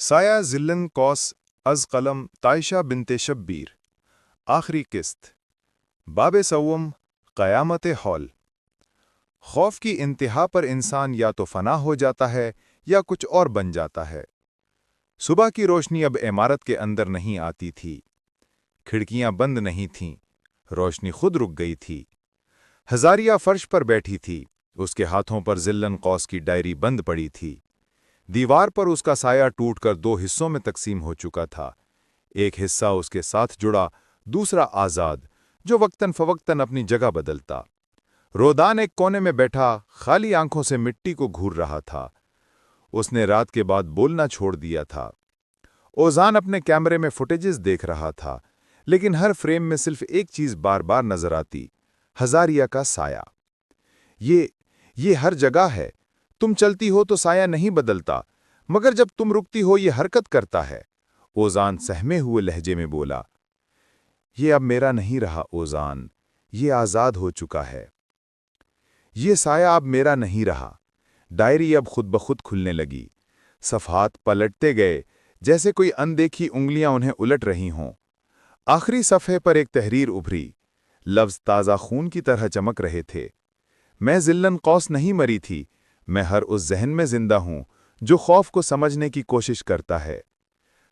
سایہ ذلن قوس از قلم طائشہ بنت شبیر آخری قسط باب سوم قیامت ہال خوف کی انتہا پر انسان یا تو فنا ہو جاتا ہے یا کچھ اور بن جاتا ہے۔ صبح کی روشنی اب عمارت کے اندر نہیں آتی تھی، کھڑکیاں بند نہیں تھیں، روشنی خود رک گئی تھی۔ ہزاریہ فرش پر بیٹھی تھی، اس کے ہاتھوں پر ذلن قوس کی ڈائری بند پڑی تھی۔ دیوار پر اس کا سایہ ٹوٹ کر دو حصوں میں تقسیم ہو چکا تھا، ایک حصہ اس کے ساتھ جڑا، دوسرا آزاد، جو وقتاً فوقتاً اپنی جگہ بدلتا۔ رودان ایک کونے میں بیٹھا خالی آنکھوں سے مٹی کو گھور رہا تھا۔ اس نے رات کے بعد بولنا چھوڑ دیا تھا۔ اوزان اپنے کیمرے میں فوٹیجز دیکھ رہا تھا، لیکن ہر فریم میں صرف ایک چیز بار بار نظر آتی: ہزاریہ کا سایہ۔ یہ ہر جگہ ہے، تم چلتی ہو تو سایہ نہیں بدلتا، مگر جب تم رکتی ہو یہ حرکت کرتا ہے۔ اوزان سہمے ہوئے لہجے میں بولا، یہ اب میرا نہیں رہا اوزان، یہ آزاد ہو چکا ہے۔ یہ سایہ اب میرا نہیں رہا۔ ڈائری اب خود بخود کھلنے لگی، صفحات پلٹتے گئے جیسے کوئی اندیکھی انگلیاں انہیں الٹ رہی ہوں۔ آخری صفحے پر ایک تحریر ابھری، لفظ تازہ خون کی طرح چمک رہے تھے: میں ذلن قوس نہیں مری تھی، میں ہر اس ذہن میں زندہ ہوں جو خوف کو سمجھنے کی کوشش کرتا ہے۔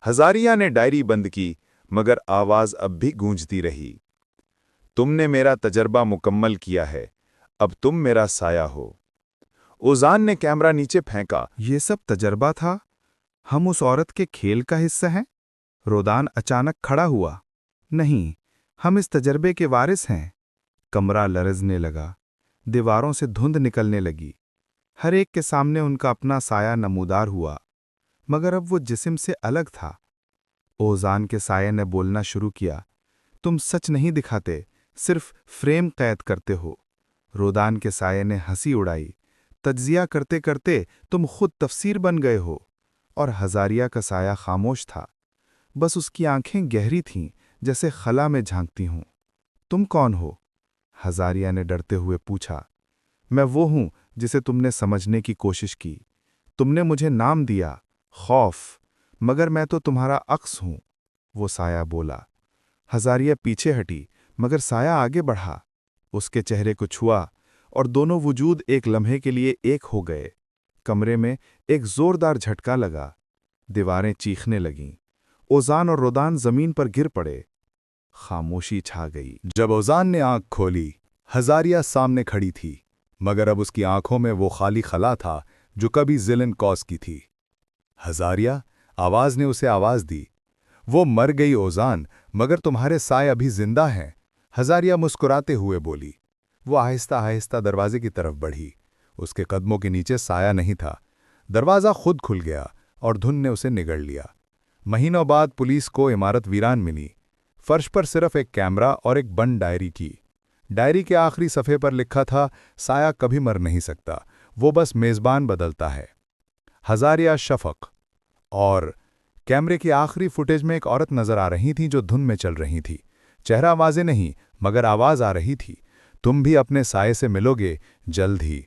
ہزاریہ نے ڈائری بند کی، مگر آواز اب بھی گونجتی رہی: تم نے میرا تجربہ مکمل کیا ہے، اب تم میرا سایہ ہو۔ اوزان نے کیمرہ نیچے پھینکا۔ یہ سب تجربہ تھا؟ ہم اس عورت کے کھیل کا حصہ ہیں؟ رودان اچانک کھڑا ہوا۔ نہیں، ہم اس تجربے کے وارث ہیں۔ کمرہ لرزنے لگا، دیواروں سے دھند نکلنے لگی، ہر ایک کے سامنے ان کا اپنا سایہ نمودار ہوا، مگر اب وہ جسم سے الگ تھا۔ اوزان کے سایہ نے بولنا شروع کیا: تم سچ نہیں دکھاتے، صرف فریم قید کرتے ہو۔ رودان کے سایہ نے ہنسی اڑائی: تجزیہ کرتے کرتے تم خود تفسیر بن گئے ہو۔ اور ہزاریہ کا سایہ خاموش تھا، بس اس کی آنکھیں گہری تھیں جیسے خلا میں جھانکتی ہوں۔ تم کون ہو؟ ہزاریہ نے ڈرتے ہوئے پوچھا۔ میں وہ ہوں جسے تم نے سمجھنے کی کوشش کی۔ تم نے مجھے نام دیا، خوف، مگر میں تو تمہارا عکس ہوں۔ وہ سایہ بولا۔ ہزاریہ پیچھے ہٹی، مگر سایہ آگے بڑھا، اس کے چہرے کو چھوا، اور دونوں وجود ایک لمحے کے لیے ایک ہو گئے۔ کمرے میں ایک زوردار جھٹکا لگا، دیواریں چیخنے لگیں، اوزان اور رودان زمین پر گر پڑے۔ خاموشی چھا گئی۔ جب اوزان نے آنکھ کھولی، ہزاریہ سامنے کھڑی تھی، مگر اب اس کی آنکھوں میں وہ خالی خلا تھا جو کبھی ذلن قوس کی تھی۔ ہزاریہ، آواز نے اسے آواز دی، وہ مر گئی اوزان، مگر تمہارے سائے ابھی زندہ ہیں۔ ہزاریہ مسکراتے ہوئے بولی۔ وہ آہستہ آہستہ دروازے کی طرف بڑھی، اس کے قدموں کے نیچے سایہ نہیں تھا۔ دروازہ خود کھل گیا اور دھند نے اسے نگل لیا۔ مہینوں بعد پولیس کو عمارت ویران ملی، فرش پر صرف ایک کیمرہ اور ایک بند ڈائری تھی۔ ڈائری کے آخری صفحے پر لکھا تھا: سایہ کبھی مر نہیں سکتا، وہ بس میزبان بدلتا ہے۔ ہزاریہ شفق۔ اور کیمرے کی آخری فوٹیج میں ایک عورت نظر آ رہی تھی جو دھند میں چل رہی تھی، چہرہ واضح نہیں، مگر آواز آ رہی تھی: تم بھی اپنے سائے سے ملو گے جلد ہی۔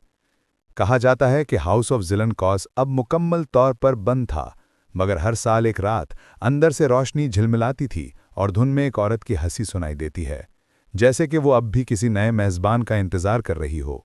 کہا جاتا ہے کہ ہاؤس آف ذلن قوس اب مکمل طور پر بند تھا، مگر ہر سال ایک رات اندر سے روشنی جھلملاتی تھی اور دھند میں ایک عورت کی ہنسی سنائی دیتی ہے، جیسے کہ وہ اب بھی کسی نئے میزبان کا انتظار کر رہی ہو۔